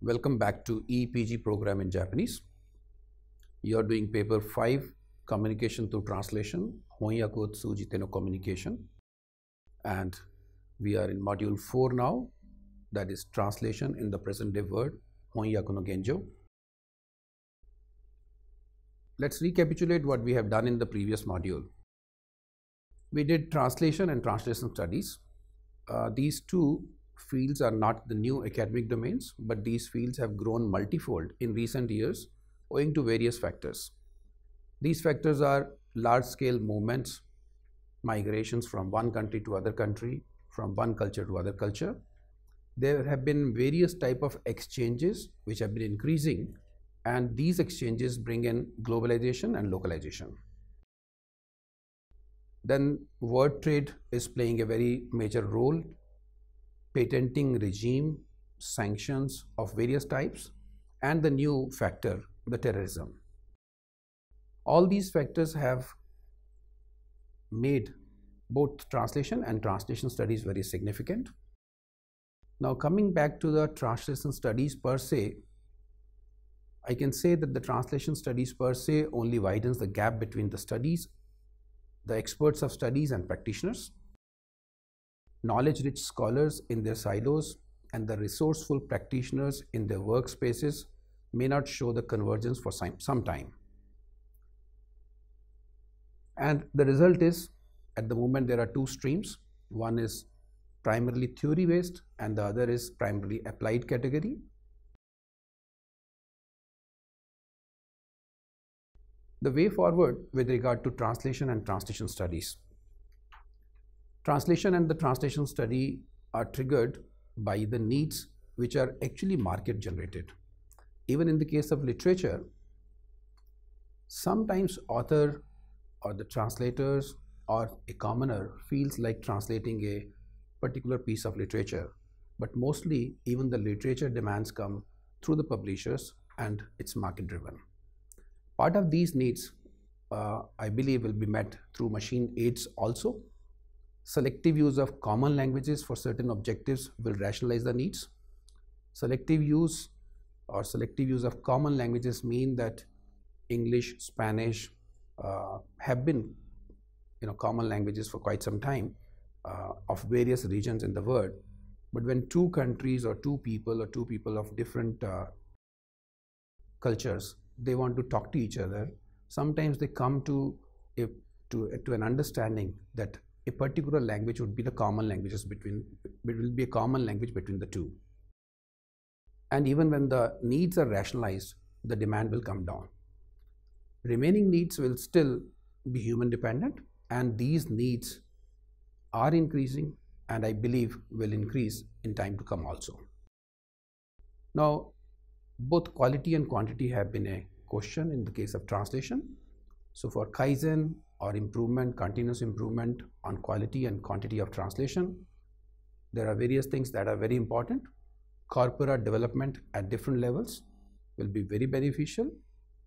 Welcome back to EPG program in Japanese. You are doing paper 5, Communication through Translation, Honyaku Tsujite no Communication. And we are in module 4 now, that is Translation in the Present Day Word, Honyaku no Genjo. Let's recapitulate what we have done in the previous module. We did translation and translation studies. These two fields are not the new academic domains, but these fields have grown multifold in recent years owing to various factors. These factors are large-scale movements, migrations from one country to other country, from one culture to other culture. There have been various types of exchanges which have been increasing, and these exchanges bring in globalization and localization. Then word trade is playing a very major role, patenting regime, sanctions of various types, and the new factor, the terrorism. All these factors have made both translation and translation studies very significant. Now coming back to the translation studies per se, I can say that the translation studies per se only widens the gap between the studies, the experts of studies and practitioners, knowledge-rich scholars in their silos, and the resourceful practitioners in their workspaces may not show the convergence for some time. And the result is, at the moment there are two streams. One is primarily theory-based and the other is primarily applied category. The way forward with regard to translation and translation studies. Translation and the translation study are triggered by the needs which are actually market generated. Even in the case of literature, sometimes author or the translators or a commoner feels like translating a particular piece of literature, but mostly even the literature demands come through the publishers and it's market driven. Part of these needs, I believe, will be met through machine aids also. Selective use of common languages for certain objectives will rationalize the needs. Selective use of common languages mean that English, Spanish have been common languages for quite some time of various regions in the world. But when two countries or two people of different cultures, they want to talk to each other, sometimes they come to an understanding that a particular language would be the common languages between the two. And even when the needs are rationalized, the demand will come down. Remaining needs will still be human dependent, and these needs are increasing and I believe will increase in time to come also. Now, both quality and quantity have been a question in the case of translation. So for Kaizen or improvement, continuous improvement on quality and quantity of translation, there are various things that are very important. Corpora development at different levels will be very beneficial.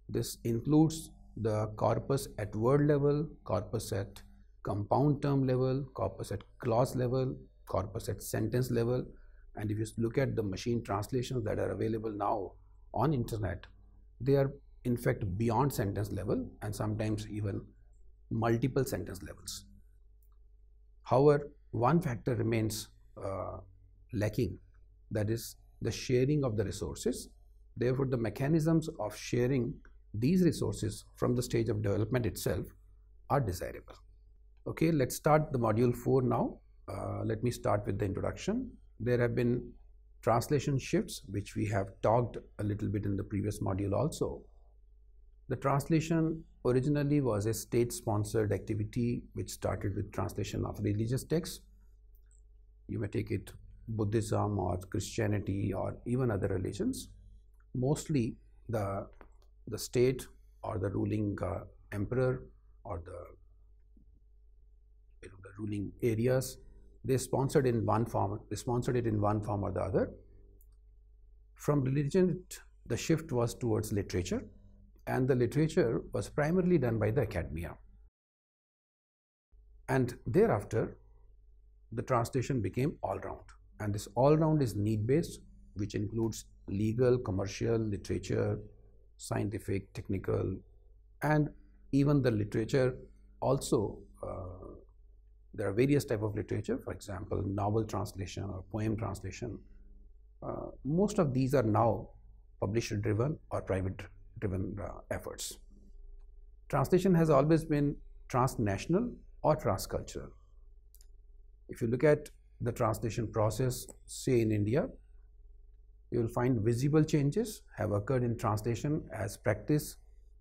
This includes the corpus at word level, corpus at compound term level, corpus at clause level, corpus at sentence level. And if you look at the machine translations that are available now on internet, they are in fact beyond sentence level and sometimes even multiple sentence levels. However, one factor remains lacking, that is the sharing of the resources. Therefore, the mechanisms of sharing these resources from the stage of development itself are desirable. Okay, let's start the module 4 now. Let me start with the introduction. There have been translation shifts, which we have talked a little bit in the previous module also. The translation originally was a state-sponsored activity which started with translation of religious texts. You may take it Buddhism or Christianity or even other religions. Mostly the state or the ruling emperor or the ruling areas, they sponsored it in one form or the other. From religion, the shift was towards literature, and the literature was primarily done by the academia. And thereafter, the translation became all-round, and this all-round is need-based, which includes legal, commercial, literature, scientific, technical, and even the literature also. There are various types of literature, for example, novel translation or poem translation. Most of these are now publisher-driven or private-driven efforts. Translation has always been transnational or transcultural. If you look at the translation process, say in India, you will find visible changes have occurred in translation as practice,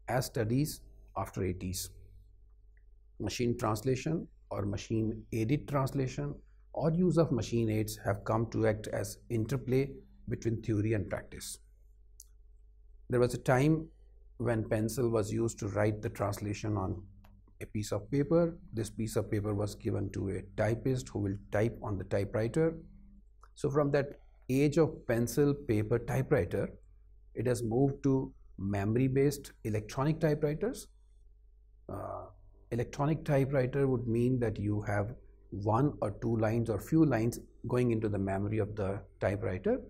as studies after 80s. Machine translation or machine aided translation or use of machine aids have come to act as interplay between theory and practice. There was a time when pencil was used to write the translation on a piece of paper. This piece of paper was given to a typist who will type on the typewriter. So from that age of pencil, paper, typewriter, it has moved to memory-based electronic typewriters. Electronic typewriter would mean that you have one or two lines or few lines going into the memory of the typewriter,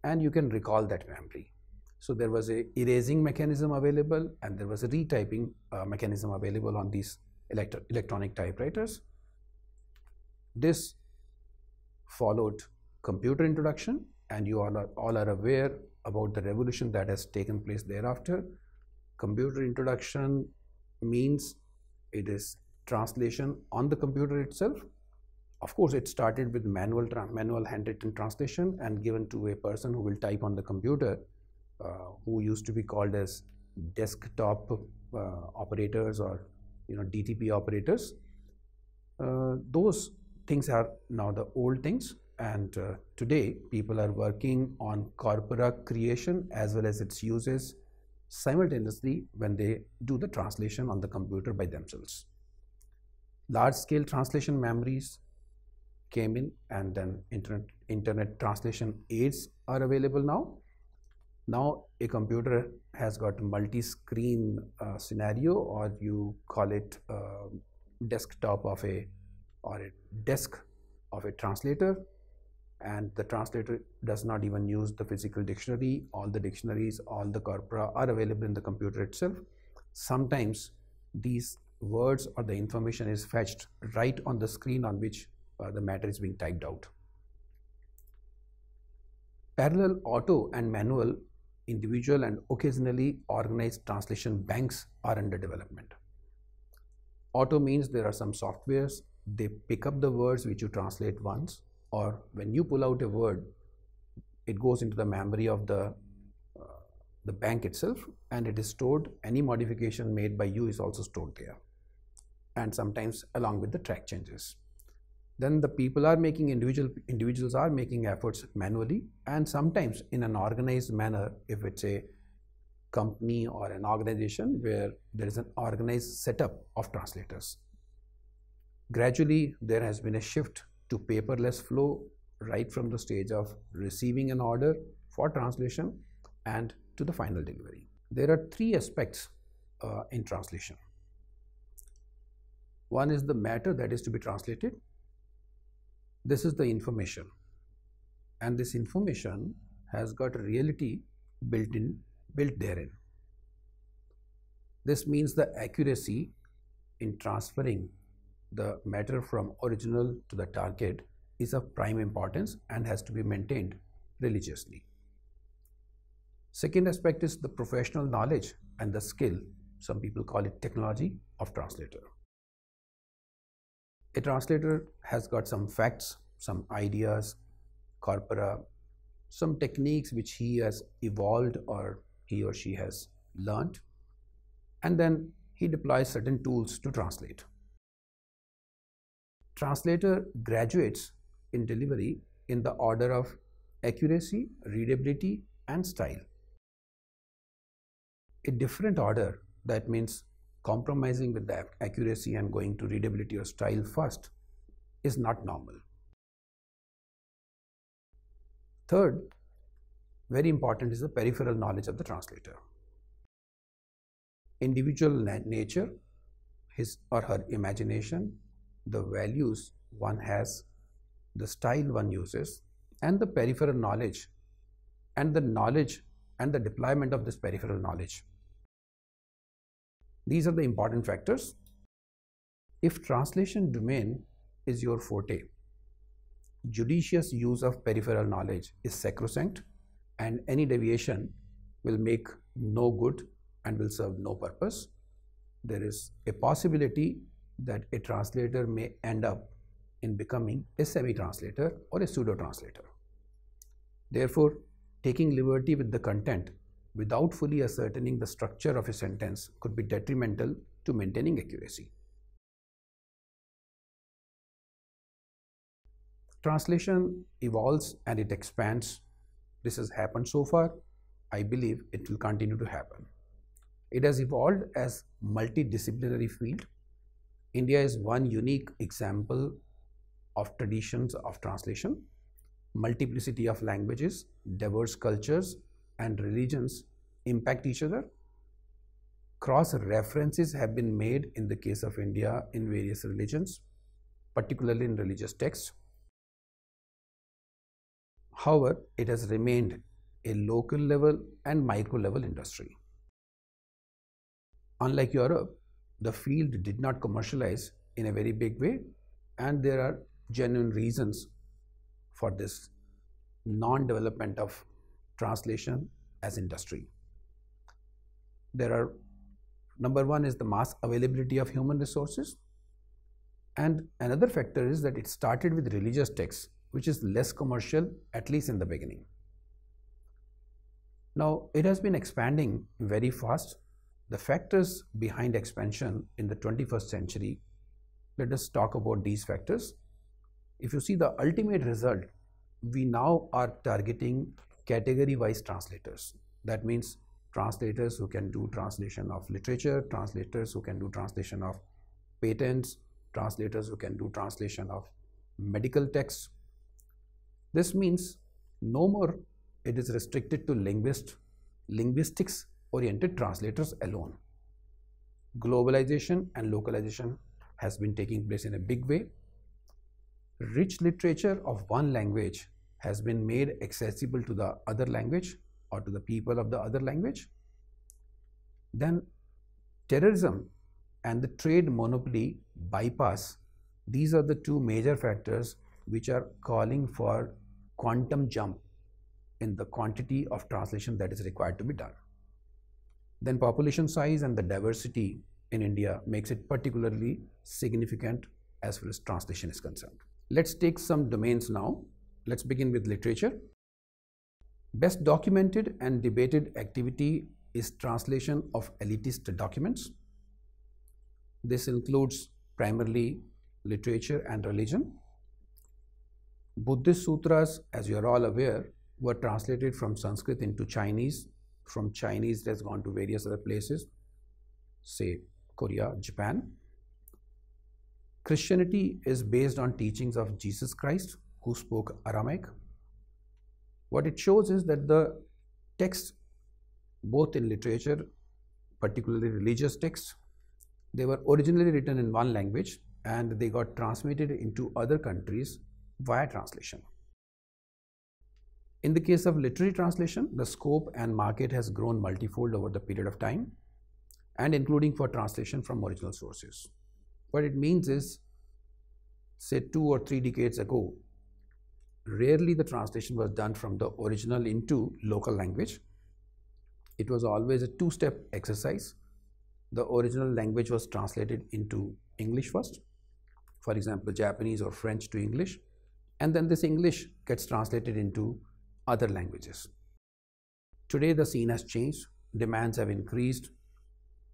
and you can recall that memory. So there was a erasing mechanism available, and there was a retyping mechanism available on these electronic typewriters. This followed computer introduction, and you all are aware about the revolution that has taken place thereafter. Computer introduction means it is translation on the computer itself. Of course, it started with manual handwritten translation and given to a person who will type on the computer, who used to be called as desktop operators or DTP operators. Those things are now the old things, and today people are working on corpora creation as well as its uses simultaneously when they do the translation on the computer by themselves. Large-scale translation memories came in, and then internet translation aids are available now. Now a computer has got multi-screen scenario, or you call it desktop of a desk of a translator, and the translator does not even use the physical dictionary. All the dictionaries, all the corpora are available in the computer itself. Sometimes these words or the information is fetched right on the screen on which the matter is being typed out. Parallel auto and manual, individual and occasionally organized translation banks are under development. Auto means there are some softwares, they pick up the words which you translate once, or when you pull out a word, it goes into the memory of the bank itself, and it is stored. Any modification made by you is also stored there, and sometimes along with the track changes. Then the people are making, individuals are making efforts manually, and sometimes in an organized manner if it's a company or an organization where there is an organized setup of translators. Gradually there has been a shift to paperless flow right from the stage of receiving an order for translation and to the final delivery. There are three aspects in translation. One is the matter that is to be translated. This is the information, and this information has got a reality built therein. This means the accuracy in transferring the matter from original to the target is of prime importance and has to be maintained religiously. Second aspect is the professional knowledge and the skill, some people call it technology, of translator. A translator has got some facts, some ideas, corpora, some techniques which he has evolved or he or she has learned, and then he deploys certain tools to translate. Translator graduates in delivery in the order of accuracy, readability, and style. A different order, that means compromising with the accuracy and going to readability or style first, is not normal. Third, very important, is the peripheral knowledge of the translator. Individual nature, his or her imagination, the values one has, the style one uses, and the peripheral knowledge and the knowledge and the deployment of this peripheral knowledge. These are the important factors. If translation domain is your forte, judicious use of peripheral knowledge is sacrosanct, and any deviation will make no good and will serve no purpose. There is a possibility that a translator may end up in becoming a semi-translator or a pseudo-translator. Therefore, taking liberty with the content without fully ascertaining the structure of a sentence could be detrimental to maintaining accuracy. Translation evolves and it expands. This has happened so far. I believe it will continue to happen. It has evolved as multidisciplinary field. India is one unique example of traditions of translation. Multiplicity of languages, diverse cultures and religions impact each other. Cross references have been made in the case of India in various religions, particularly in religious texts. However, it has remained a local level and micro level industry. Unlike Europe, the field did not commercialize in a very big way, and there are genuine reasons for this non-development of translation as industry. There are, number one is the mass availability of human resources, and another factor is that it started with religious texts, which is less commercial, at least in the beginning. Now, it has been expanding very fast. The factors behind expansion in the 21st century, let us talk about these factors. If you see the ultimate result, we now are targeting category-wise translators. That means translators who can do translation of literature, translators who can do translation of patents, translators who can do translation of medical texts. This means no more it is restricted to linguistics-oriented translators alone. Globalization and localization has been taking place in a big way. Rich literature of one language has been made accessible to the other language or to the people of the other language. Then terrorism and the trade monopoly bypass, these are the two major factors which are calling for quantum jump in the quantity of translation that is required to be done. Then population size and the diversity in India makes it particularly significant as far as translation is concerned. Let's take some domains now. Let's begin with literature. Best documented and debated activity is translation of elitist documents. This includes primarily literature and religion. Buddhist sutras, as you are all aware, were translated from Sanskrit into Chinese. From Chinese, it has gone to various other places, say Korea, Japan. Christianity is based on teachings of Jesus Christ, who spoke Aramaic. What it shows is that the texts, both in literature, particularly religious texts, they were originally written in one language and they got transmitted into other countries via translation. In the case of literary translation, the scope and market has grown multifold over the period of time, and including for translation from original sources. What it means is, say 2 or 3 decades ago, rarely the translation was done from the original into local language. It was always a two-step exercise. The original language was translated into English first, for example, Japanese or French to English, and then this English gets translated into other languages. Today the scene has changed. Demands have increased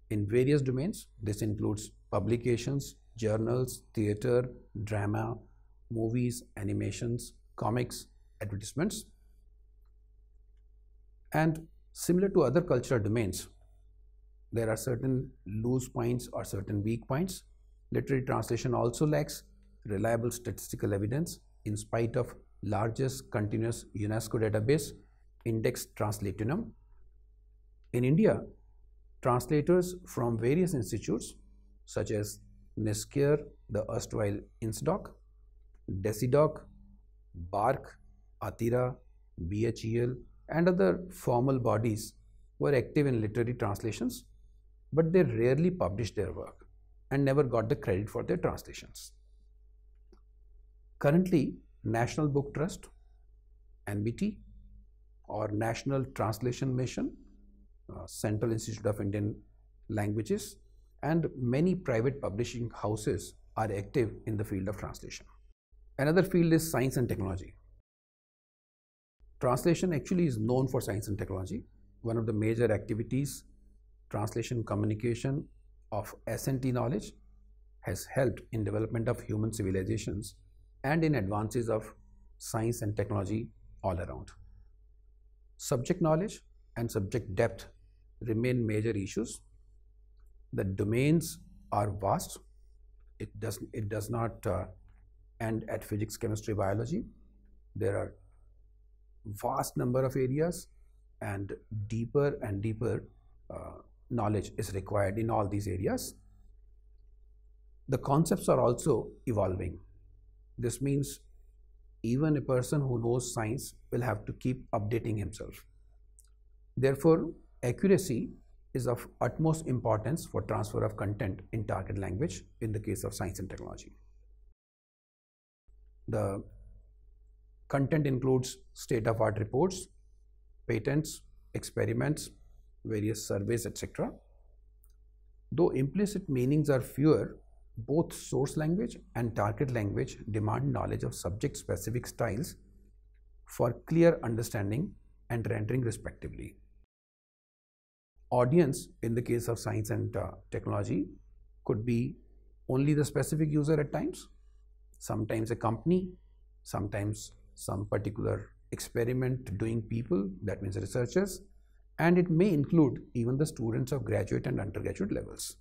in various domains. This includes publications, journals, theater, drama, movies, animations, comics, advertisements. And similar to other cultural domains, there are certain loose points or certain weak points. Literary translation also lacks reliable statistical evidence in spite of largest continuous UNESCO database, Index Translatinum. In India, translators from various institutes such as NISCARE, the erstwhile INSDOC, DECIDOC, BARC, ATIRA, BHEL and other formal bodies were active in literary translations, but they rarely published their work and never got the credit for their translations. Currently, National Book Trust, NBT, or National Translation Mission, Central Institute of Indian Languages, and many private publishing houses are active in the field of translation. Another field is science and technology. Translation actually is known for science and technology. One of the major activities, translation communication of S&T knowledge, has helped in development of human civilizations and in advances of science and technology all around. Subject knowledge and subject depth remain major issues. The domains are vast. It does not end at physics, chemistry, biology. There are vast number of areas, and deeper knowledge is required in all these areas. The concepts are also evolving. This means even a person who knows science will have to keep updating himself. Therefore, accuracy is of utmost importance for transfer of content in target language in the case of science and technology. The content includes state-of-art reports, patents, experiments, various surveys, etc. Though implicit meanings are fewer, both source language and target language demand knowledge of subject-specific styles for clear understanding and rendering respectively. Audience in the case of science and technology could be only the specific user at times, sometimes a company, sometimes some particular experiment doing people, that means researchers, and it may include even the students of graduate and undergraduate levels.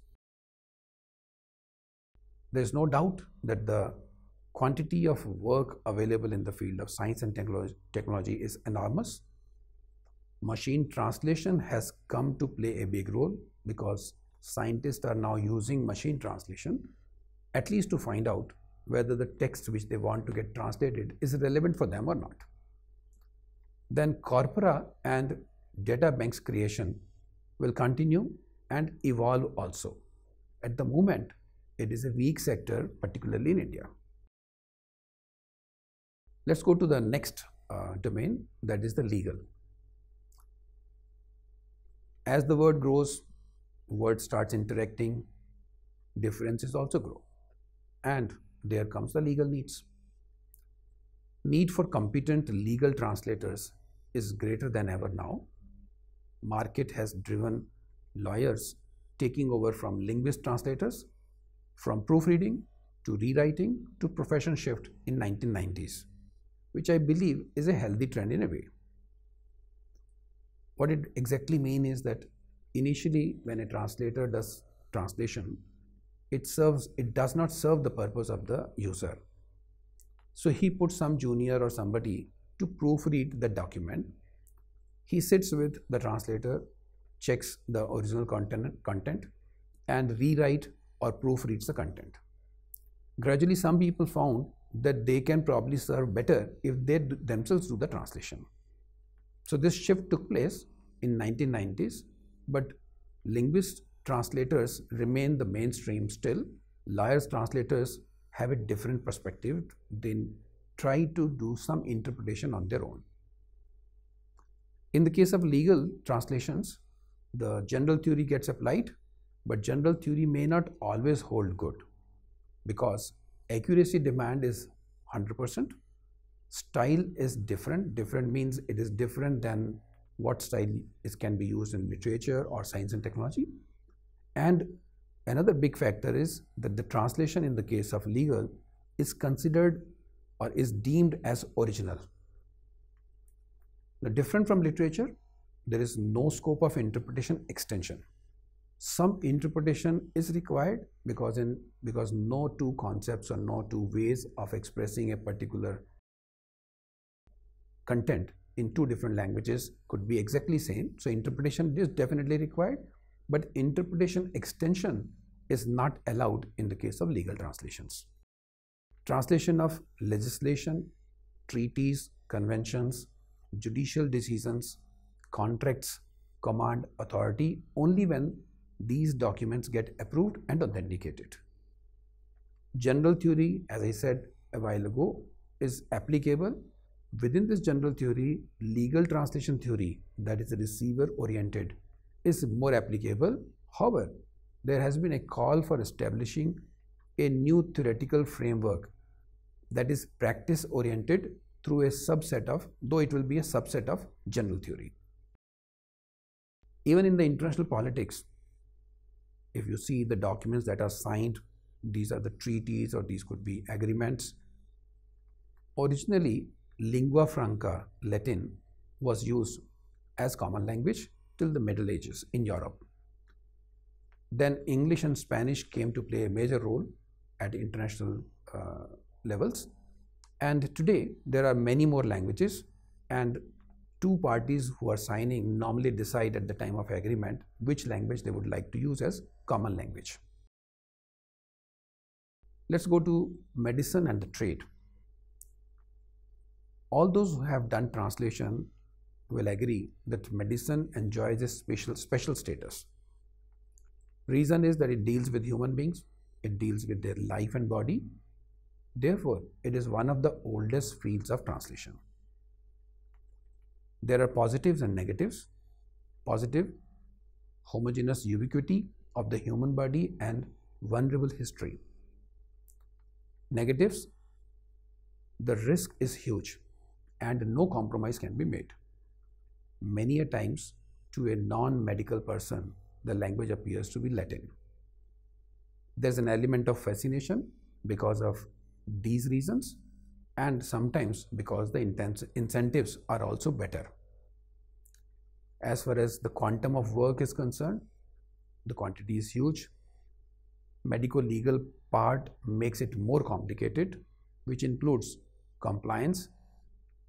There is no doubt that the quantity of work available in the field of science and technology is enormous. Machine translation has come to play a big role because scientists are now using machine translation at least to find out whether the text which they want to get translated is relevant for them or not. Then corpora and data banks creation will continue and evolve also. At the moment, it is a weak sector, particularly in India. Let's go to the next domain, that is the legal. As the word grows, word starts interacting, differences also grow, and there comes the legal needs. Need for competent legal translators is greater than ever now. Market has driven lawyers taking over from linguist translators, from proofreading to rewriting to profession shift in 1990s, which I believe is a healthy trend in a way. What it exactly means is that initially when a translator does translation, it does not serve the purpose of the user. So he puts some junior or somebody to proofread the document. He sits with the translator, checks the original content and rewrite or proofreads the content. Gradually, some people found that they can probably serve better if they themselves do the translation. So this shift took place in 1990s, but linguist translators remain the mainstream still. Lawyers translators have a different perspective. They try to do some interpretation on their own. In the case of legal translations, the general theory gets applied, but general theory may not always hold good because accuracy demand is 100%. Style is different. Different means it is different than what style can be used in literature or science and technology. And another big factor is that the translation in the case of legal is considered or is deemed as original. Now, different from literature, there is no scope of interpretation extension. Some interpretation is required because no two concepts or no two ways of expressing a particular content in two different languages could be exactly same. So interpretation is definitely required, but interpretation extension is not allowed in the case of legal translations. Translation of legislation, treaties, conventions, judicial decisions, contracts, command authority only when these documents get approved and authenticated. General theory, as I said a while ago, is applicable. Within this general theory, legal translation theory, that is receiver oriented, is more applicable. However, there has been a call for establishing a new theoretical framework that is practice oriented through a subset of, though it will be a subset of general theory. Even in the international politics, if you see the documents that are signed, these are the treaties or these could be agreements. Originally, lingua franca, Latin, was used as common language till the Middle Ages in Europe. Then English and Spanish came to play a major role at international levels. And today, there are many more languages, and two parties who are signing normally decide at the time of agreement which language they would like to use as common language. Let's go to medicine and the trade. All those who have done translation will agree that medicine enjoys a special status. Reason is that it deals with human beings, it deals with their life and body. Therefore, it is one of the oldest fields of translation. There are positives and negatives. Positive, homogeneous ubiquity of the human body and vulnerable history. Negatives, the risk is huge and no compromise can be made. Many a times, to a non-medical person, the language appears to be Latin. There's an element of fascination because of these reasons, and sometimes because the incentives are also better. As far as the quantum of work is concerned, the quantity is huge. Medico-legal part makes it more complicated, which includes compliance.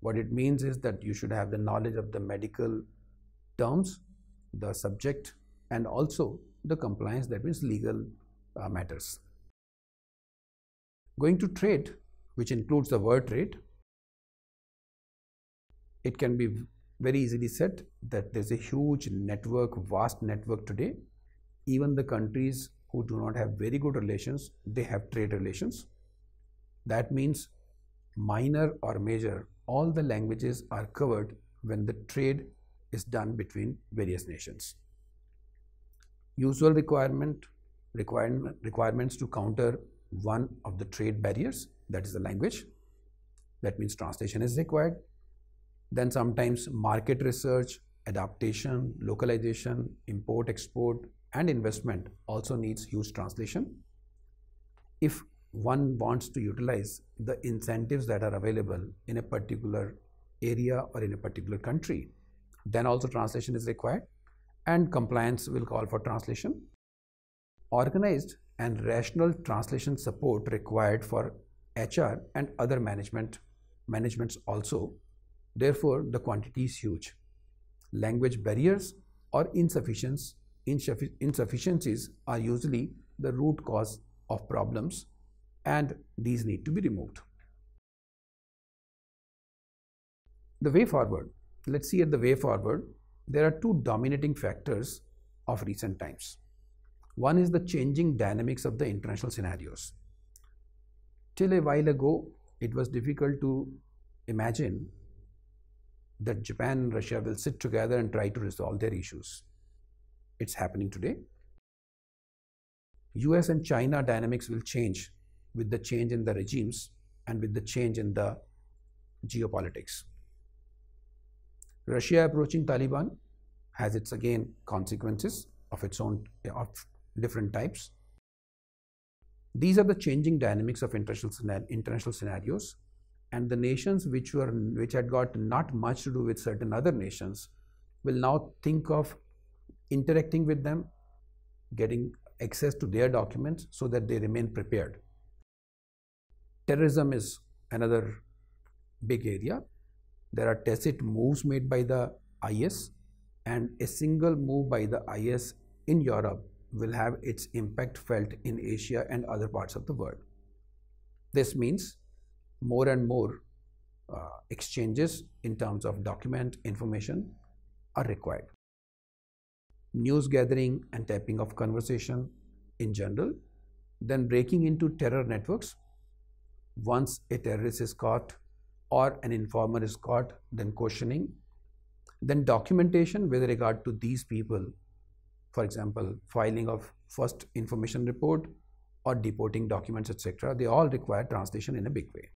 What it means is that you should have the knowledge of the medical terms, the subject, and also the compliance, that means legal matters. Going to trade, which includes the word trade, it can be very easily said that there's a huge network, vast network today. Even the countries who do not have very good relations, they have trade relations. That means minor or major, all the languages are covered when the trade is done between various nations. Usual requirements to counter one of the trade barriers, that is the language. That means translation is required. Then sometimes market research, adaptation, localization, import, export, and investment also needs huge translation. If one wants to utilize the incentives that are available in a particular area or in a particular country, then also translation is required, and compliance will call for translation. Organized and rational translation support required for HR and other managements also. Therefore, the quantity is huge. Language barriers or insufficiencies are usually the root cause of problems, and these need to be removed. The way forward. Let's see at the way forward. There are two dominating factors of recent times. One is the changing dynamics of the international scenarios. Till a while ago, it was difficult to imagine that Japan and Russia will sit together and try to resolve their issues. It's happening today. US and China dynamics will change with the change in the regimes and with the change in the geopolitics. Russia approaching Taliban has its again consequences of its own, of different types. These are the changing dynamics of international scenarios, and the nations which had got not much to do with certain other nations will now think of interacting with them, getting access to their documents so that they remain prepared. Terrorism is another big area. There are tacit moves made by the IS, and a single move by the IS in Europe will have its impact felt in Asia and other parts of the world. This means more and more exchanges in terms of document information are required. News gathering and typing of conversation in general, then breaking into terror networks. Once a terrorist is caught or an informer is caught, then questioning, then documentation with regard to these people, for example, filing of first information report or deporting documents, etc. They all require translation in a big way.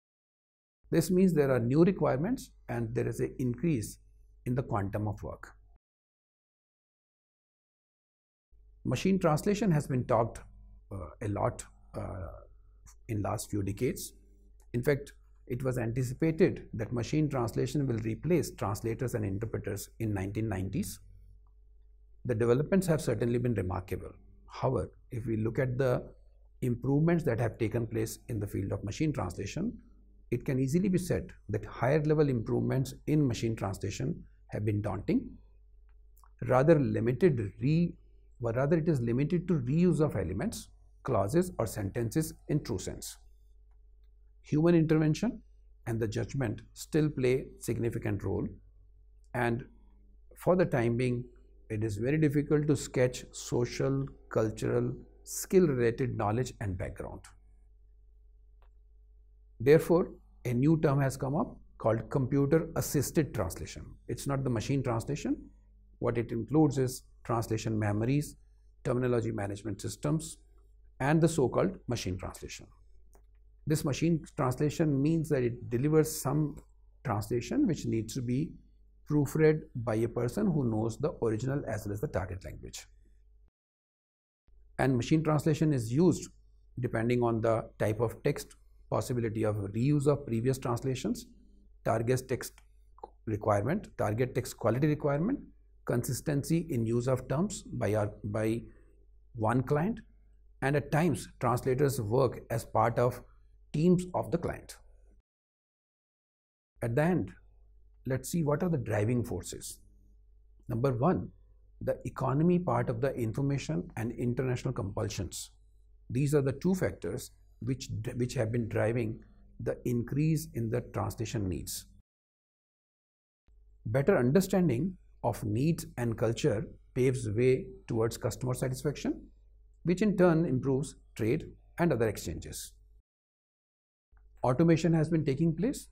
This means there are new requirements and there is an increase in the quantum of work. Machine translation has been talked a lot in last few decades. In fact, it was anticipated that machine translation will replace translators and interpreters in 1990s. The developments have certainly been remarkable. However, if we look at the improvements that have taken place in the field of machine translation, it can easily be said that higher level improvements in machine translation have been daunting. Rather, it is limited to reuse of elements, clauses or sentences in true sense. Human intervention and the judgment still play significant role, and for the time being, it is very difficult to sketch social, cultural, skill-related knowledge and background. Therefore, a new term has come up called computer-assisted translation. It's not the machine translation. What it includes is translation memories, terminology management systems, and the so-called machine translation. This machine translation means that it delivers some translation which needs to be proofread by a person who knows the original as well as the target language. And machine translation is used depending on the type of text, possibility of reuse of previous translations, target text requirement, target text quality requirement, consistency in use of terms by one client, and at times translators work as part of teams of the client. At the end, let's see what are the driving forces. Number one, the economy part of the information and international compulsions. These are the two factors which have been driving the increase in the translation needs. Better understanding of needs and culture paves way towards customer satisfaction, which in turn improves trade and other exchanges. Automation has been taking place,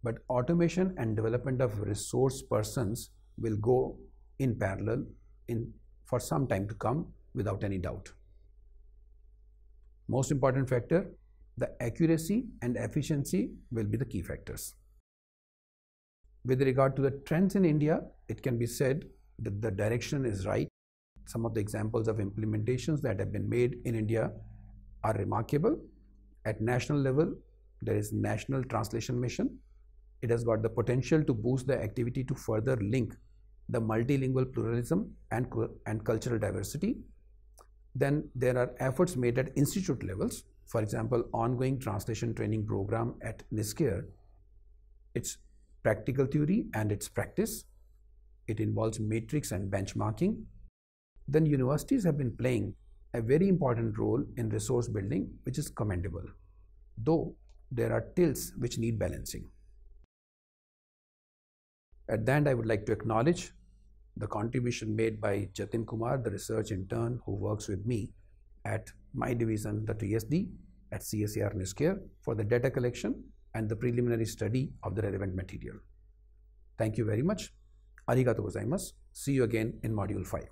but automation and development of resource persons will go in parallel for some time to come without any doubt. Most important factor, the accuracy and efficiency will be the key factors. With regard to the trends in India, it can be said that the direction is right. Some of the examples of implementations that have been made in India are remarkable. At national level, there is National Translation Mission. It has got the potential to boost the activity to further link the multilingual pluralism and cultural diversity. Then there are efforts made at institute levels. For example, ongoing translation training program at NISCARE. It's practical theory and its practice. It involves matrix and benchmarking. Then universities have been playing a very important role in resource building, which is commendable, though there are tilts which need balancing. At the end, I would like to acknowledge the contribution made by Jatin Kumar, the research intern who works with me at my division, the TSD at CSER NISCARE, for the data collection and the preliminary study of the relevant material. Thank you very much. Arigatou gozaimasu. See you again in Module 5.